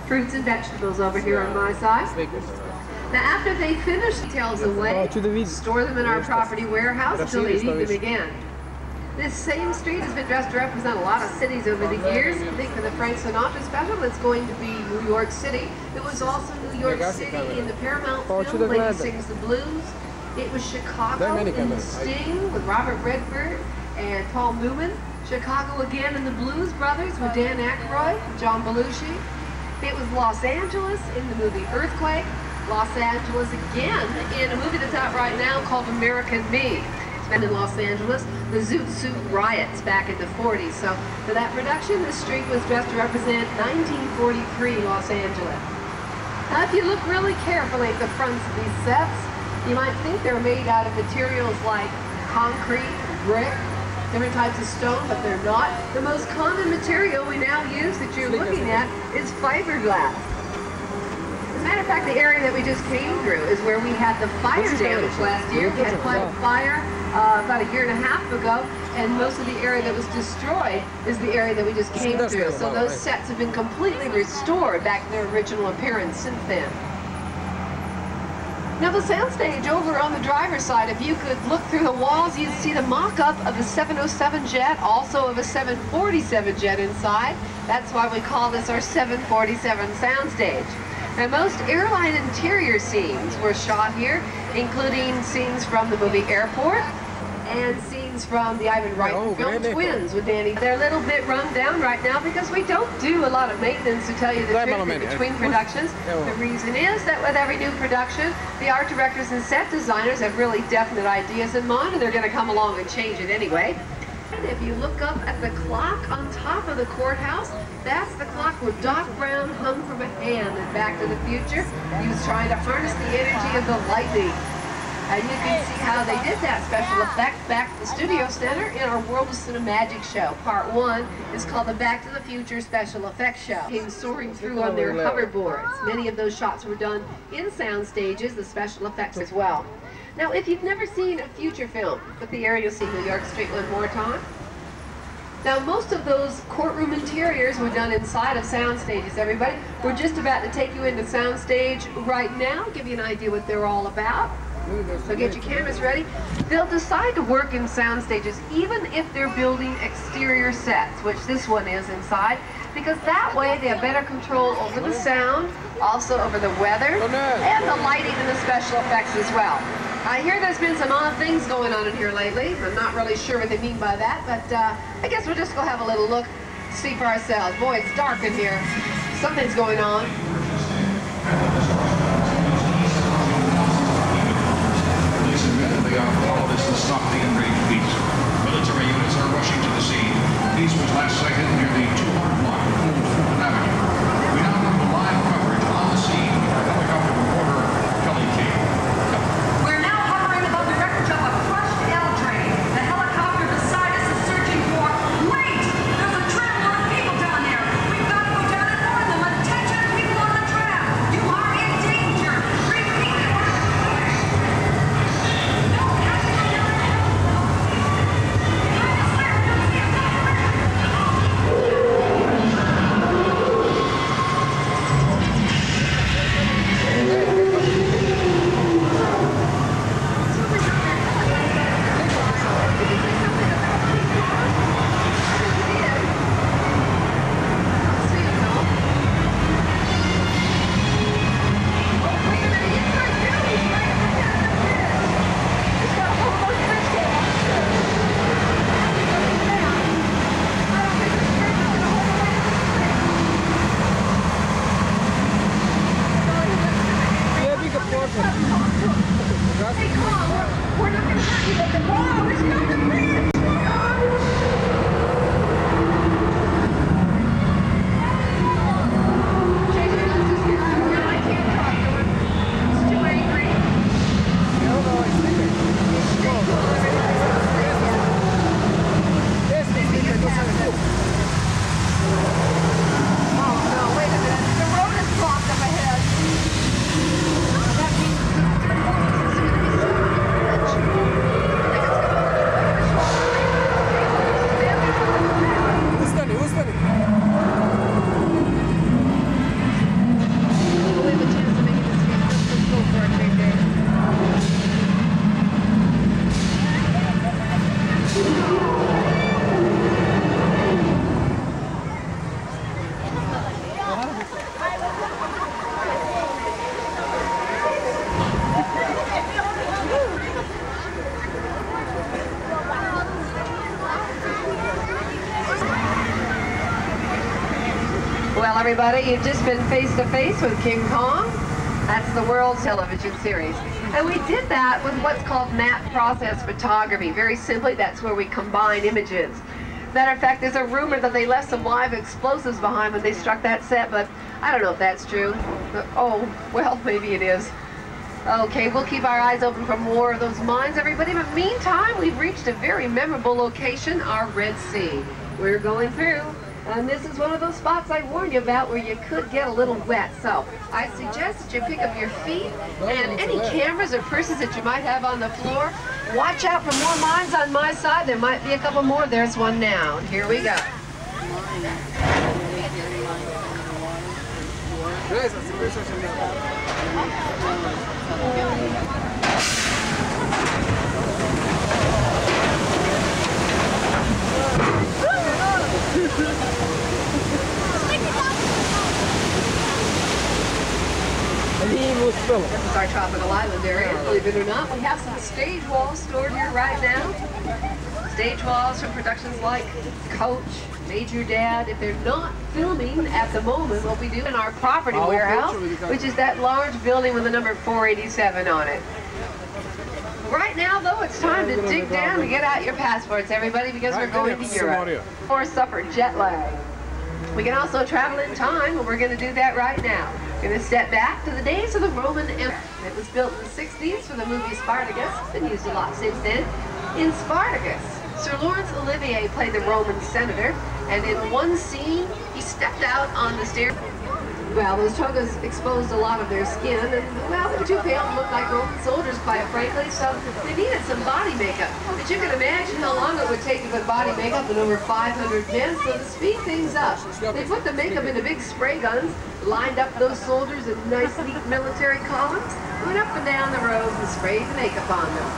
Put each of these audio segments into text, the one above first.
fruits and vegetables over here on my side. Now after they finish details away, store them in our property warehouse until they need them again. This same street has been dressed to represent a lot of cities over the years. I think for the Frank Sinatra special, it's going to be New York City. It was also New York City in the Paramount film, Lady Sings the Blues. It was Chicago in The Sting with Robert Redford and Paul Newman. Chicago again in The Blues Brothers with Dan Aykroyd, John Belushi. It was Los Angeles in the movie Earthquake. Los Angeles again in a movie that's out right now called American Me. And in Los Angeles, the Zoot Suit riots back in the 40s. So for that production, this street was dressed to represent 1943 Los Angeles. Now if you look really carefully at the fronts of these sets, you might think they're made out of materials like concrete, brick, different types of stone, but they're not. The most common material we now use that you're looking at is fiberglass. As a matter of fact, the area that we just came through is where we had the fire damage last year. We had quite a fire about a year and a half ago, and most of the area that was destroyed is the area that we just came through. So those sets have been completely restored back to their original appearance since then. Now the soundstage over on the driver's side, if you could look through the walls, you'd see the mock-up of a 707 jet, also of a 747 jet inside. That's why we call this our 747 soundstage. Now most airline interior scenes were shot here, including scenes from the movie Airport and scenes from the Ivan Reitman film Twins with Danny. They're a little bit run down right now because we don't do a lot of maintenance, to tell you the truth, in between productions. The reason is that with every new production, the art directors and set designers have really definite ideas in mind, and they're going to come along and change it anyway. And if you look up at the clock on top of the courthouse, that's the clock where Doc Brown hung from a hand in Back to the Future. He was trying to harness the energy of the lightning. And you can see how they did that special effect back at the Studio Center in our World of Cinemagic show. Part 1 is called the Back to the Future Special Effects Show. Came soaring through on their hoverboards. Many of those shots were done in sound stages, the special effects as well. Now, if you've never seen a future film, put the aerial scene New York Street one more time. Now, most of those courtroom interiors were done inside of sound stages, everybody. We're just about to take you into sound stage right now, give you an idea what they're all about. So get your cameras ready. They'll decide to work in sound stages even if they're building exterior sets, which this one is inside, because that way they have better control over the sound, also over the weather, and the lighting and the special effects as well. I hear there's been some odd things going on in here lately. I'm not really sure what they mean by that, but I guess we'll just go have a little look, see for ourselves. Boy, it's dark in here. Something's going on. To stop the enraged beast. Military units are rushing to the scene. Peace was last sighted near the 200 block of Fulton Avenue. We now have the live coverage on the scene with our helicopter reporter, Kelly King. We're now hovering above the wreckage of a crushed L train. The helicopter beside us is searching for... Wait! There's a tram load of people down there. We've got to go down and warn them. Attention, people on the tram! You are in danger! Repeat! everybody. You've just been face to face with King Kong. That's the world television series. And we did that with what's called map process photography. Very simply, that's where we combine images. Matter of fact, there's a rumor that they left some live explosives behind when they struck that set, but I don't know if that's true. But, oh, well, maybe it is. Okay, we'll keep our eyes open for more of those mines, everybody. But meantime, we've reached a very memorable location, our Red Sea. We're going through, and this is one of those spots I warned you about where you could get a little wet. So I suggest that you pick up your feet and any cameras or purses that you might have on the floor. Watch out for more mines on my side. There might be a couple more. There's one now. Here we go. This is our tropical island area. Believe it or not, we have some stage walls stored here right now. Stage walls from productions like Coach, Major Dad. If they're not filming at the moment, what we do in our property warehouse, which is that large building with the number 487 on it. Right now, though, it's time to dig down and get out your passports, everybody, because we're going to Europe or suffer jet lag. We can also travel in time, and we're going to do that right now. We're going to step back to the days of the Roman Empire. It was built in the 60s for the movie Spartacus. It's been used a lot since then. In Spartacus, Sir Laurence Olivier played the Roman senator, and in one scene, he stepped out on the stairs. Well, those togas exposed a lot of their skin, and, well, they were too pale to look like Roman soldiers, quite frankly, so they needed some body makeup. But you can imagine how long it would take to put body makeup on over 500 men, so to speed things up, they put the makeup into big spray guns, lined up those soldiers in nice, neat military columns, went up and down the road and sprayed the makeup on them.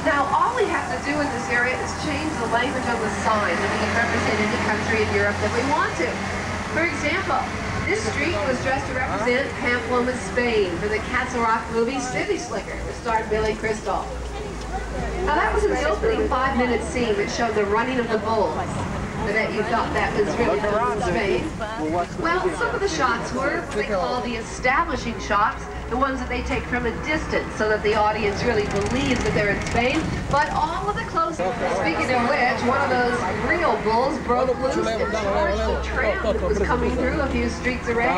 Now, all we have to do in this area is change the language of the sign that we can represent any country in Europe that we want to. For example, this street was dressed to represent Pamplona, Spain, for the Castle Rock movie City Slicker, which starred Billy Crystal. Now that was in the opening 5-minute scene that showed the running of the bulls. I bet you thought that was really filmed in Spain. Well, some of the shots were what they call the establishing shots, the ones that they take from a distance so that the audience really believes that they're in Spain. But all of the close, speaking of which, one of those real bulls broke loose and charged a tram that was coming through a few streets away.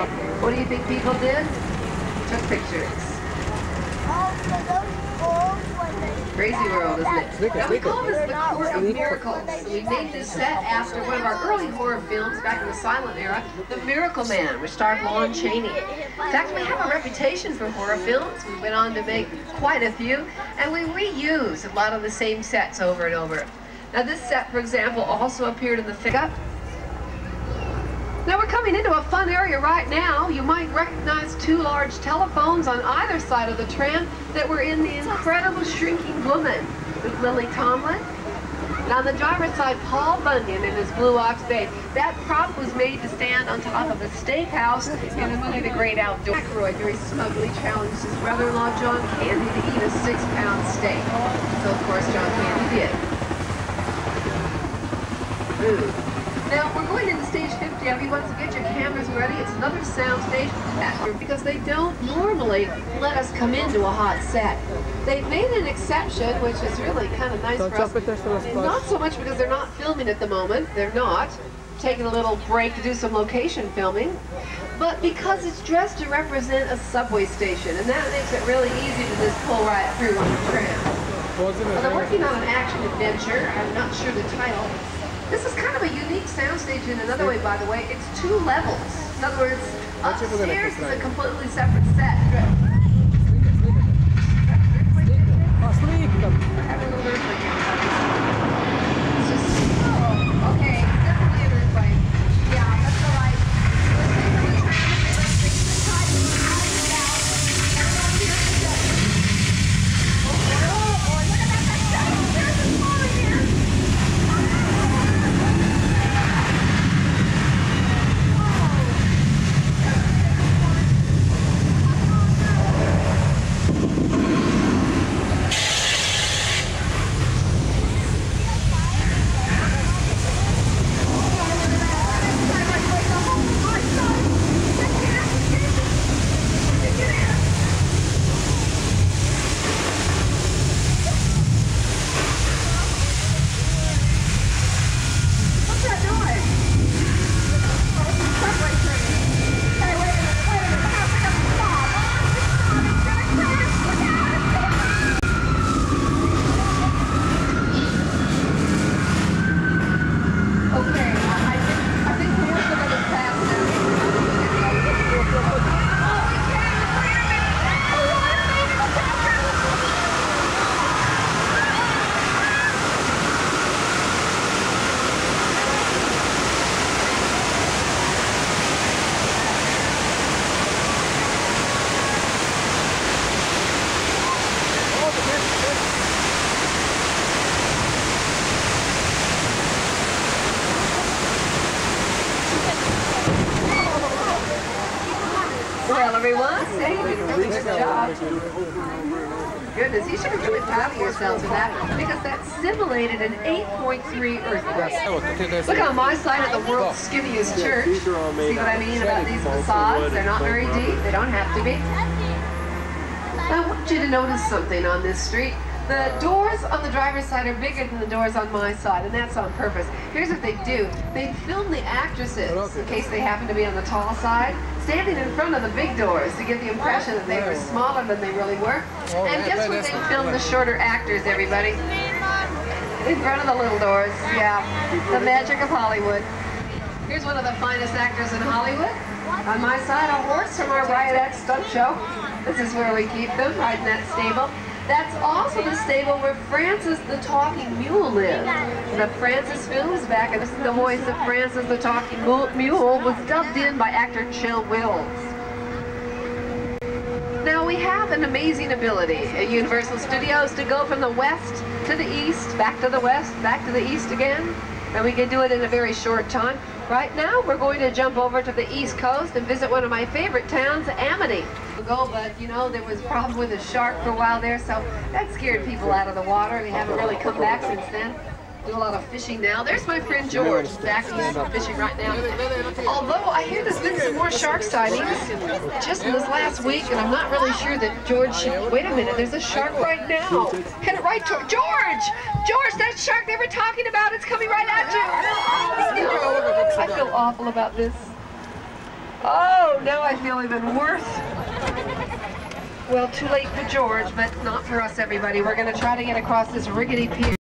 What do you think people did? Took pictures. Crazy world, isn't it? Now we call this the Court of Miracles. We named this set after one of our early horror films back in the silent era, The Miracle Man, which starred Lon Chaney. In fact, we have a reputation for horror films. We went on to make quite a few, and we reuse a lot of the same sets over and over. Now this set, for example, also appeared in the pickup. Now we're coming into a fun area right now. You might recognize two large telephones on either side of the tram that were in The Incredible Shrinking Woman with Lily Tomlin. And on the driver's side, Paul Bunyan in his Blue Ox Bay. That prop was made to stand on top of a steakhouse in the movie The Great Outdoors. McElroy very smugly challenged his brother-in-law John Candy to eat a 6-pound steak. So of course John Candy did. Ooh. Now, we're going into stage 50. Everyone, so get your cameras ready. It's another sound stage because they don't normally let us come into a hot set. They've made an exception, which is really kind of nice for us. Not so much because they're not filming at the moment. They're not. Taking a little break to do some location filming. But because it's dressed to represent a subway station, and that makes it really easy to just pull right through on the tram. Well, they're working on an action adventure. I'm not sure the title. This is kind of a unique soundstage in another way, by the way. It's 2 levels. In other words, upstairs is a completely separate set. Okay, definitely an earthquake. Yeah, that's all right. everyone. Hey, you did a really good job. Goodness, you should be really proud of yourselves for that, because that simulated an 8.3 earthquake. Look on my side of the world's skinniest church. See what I mean about these facades? They're not very deep. They don't have to be. I want you to notice something on this street. The doors on the driver's side are bigger than the doors on my side, and that's on purpose. Here's what they do. They film the actresses, in case they happen to be on the tall side, standing in front of the big doors to give the impression that they were smaller than they really were. And guess what they film the shorter actors, everybody? In front of the little doors, yeah. The magic of Hollywood. Here's one of the finest actors in Hollywood. On my side, a horse from our Riot stunt show. This is where we keep them, right in that stable. That's also the stable where Francis the Talking Mule lives. The Francis films back, and this is the voice of Francis the Talking Mule, was dubbed in by actor Chill Wills. Now we have an amazing ability at Universal Studios to go from the west to the east, back to the west, back to the east again. And we can do it in a very short time. Right now, we're going to jump over to the East Coast and visit one of my favorite towns, Amity. But you know, there was a problem with a shark for a while there, so that scared people out of the water. They haven't really come back since then. Do a lot of fishing now. There's my friend George. He's back, he's fishing right now. Although I hear there's been some more shark sightings just in this last week, and I'm not really sure that George should. Wait a minute, there's a shark right now. Headed right toward George! George, that shark they were talking about, it's coming right at you! I feel awful about this. Oh, now I feel even worse. Well, too late for George, but not for us, everybody. We're going to try to get across this rickety pier.